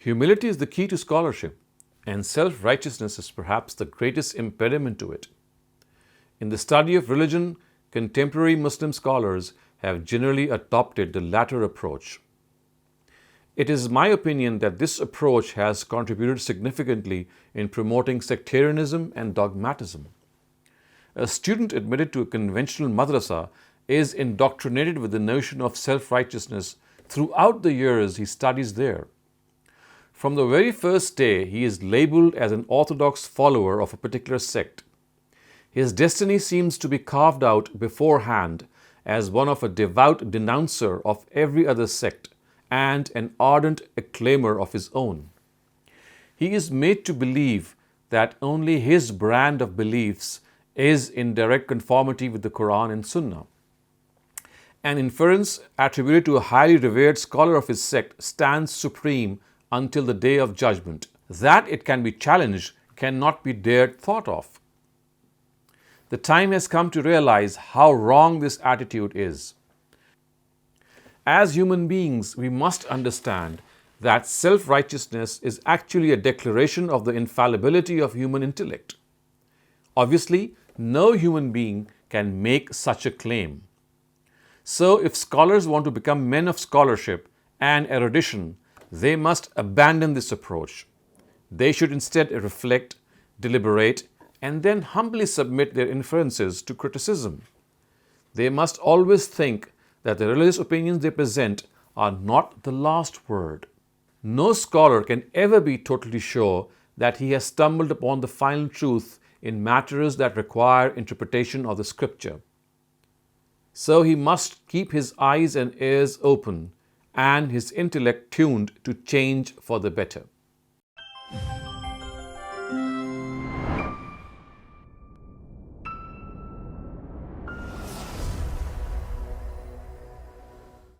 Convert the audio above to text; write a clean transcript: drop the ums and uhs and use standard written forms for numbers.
Humility is the key to scholarship, and self-righteousness is perhaps the greatest impediment to it. In the study of religion, contemporary Muslim scholars have generally adopted the latter approach. It is my opinion that this approach has contributed significantly in promoting sectarianism and dogmatism. A student admitted to a conventional madrasa is indoctrinated with the notion of self-righteousness throughout the years he studies there. From the very first day, he is labeled as an orthodox follower of a particular sect. His destiny seems to be carved out beforehand as one of a devout denouncer of every other sect and an ardent acclaimer of his own. He is made to believe that only his brand of beliefs is in direct conformity with the Quran and Sunnah. An inference attributed to a highly revered scholar of his sect stands supreme until the day of judgment. That it can be challenged cannot be dared thought of. The time has come to realize how wrong this attitude is. As human beings, we must understand that self-righteousness is actually a declaration of the infallibility of human intellect. Obviously, no human being can make such a claim. So, if scholars want to become men of scholarship and erudition, they must abandon this approach. They should instead reflect, deliberate, and then humbly submit their inferences to criticism. They must always think that the religious opinions they present are not the last word. No scholar can ever be totally sure that he has stumbled upon the final truth in matters that require interpretation of the scripture. So he must keep his eyes and ears open and his intellect tuned to change for the better.